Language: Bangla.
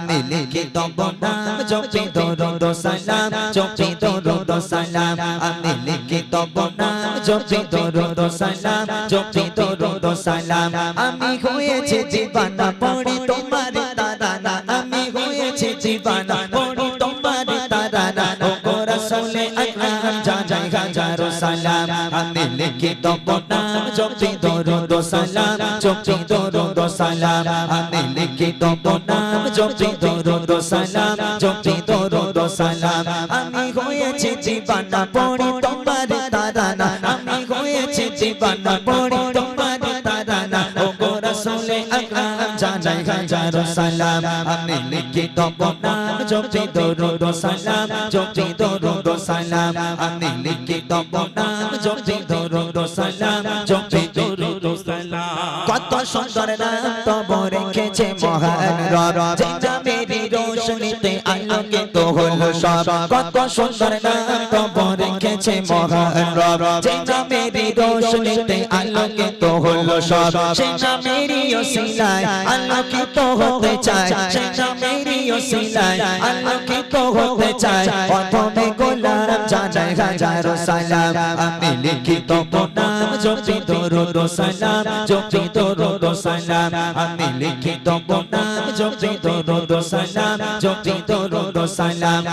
আমি লিখিত বনাম জপি দরুদ সালাম জপি দরুদ সালাম আমি লিখিত বনাম জপি দরুদ সালাম জপি দরুদ সালাম আমি হয়েছে দিবানা পড়ি তোমার তারানা আমি হয়েছে দিবানা পড়ি তোমার তারানা ও গো রাসূল আকরাম জানাই হাজারো সালাম আমি লিখিত বনাম জপি দরুদ সালাম জপি দরুদ সালাম আমি লিখিত বনাম জপি দরুদ সালাম জপি দরুদ সালাম আমি হয়েছে দিবানা পড়ি তোমার তারানা আমি হয়েছে দিবানা পড়ি তোমার তারানা ও গো রাসূল আকরাম জানাই হাজারো সালাম আমি লিখিত বনাম জপি দরুদ সালাম জপি দরুদ সালাম আমি লিখিত বনাম জপি দরুদ সালাম জপি দরুদ সালাম কত সুন্দর নাম তব রেখেছে মহান রব যে নামেরই রোশনীতে আলোকিত হলো সব কত সুন্দর নাম তব রেখেছে মহান রব যে নামেরই রোশনীতে আলোকিত হলো সব সে নামেরই ওসিলায় আলোকিত হতে চায় সে নামেরই ওসিলায় আলোকিত হতে চায় প্রথমে গোলাম জানাই হাজারো সালাম আমি লিখিত বনাম জপি দরুদ সালাম জপি দরুদ সালাম আমি লিখিত বনাম জপি দরুদ সালাম জপি দরুদ সালাম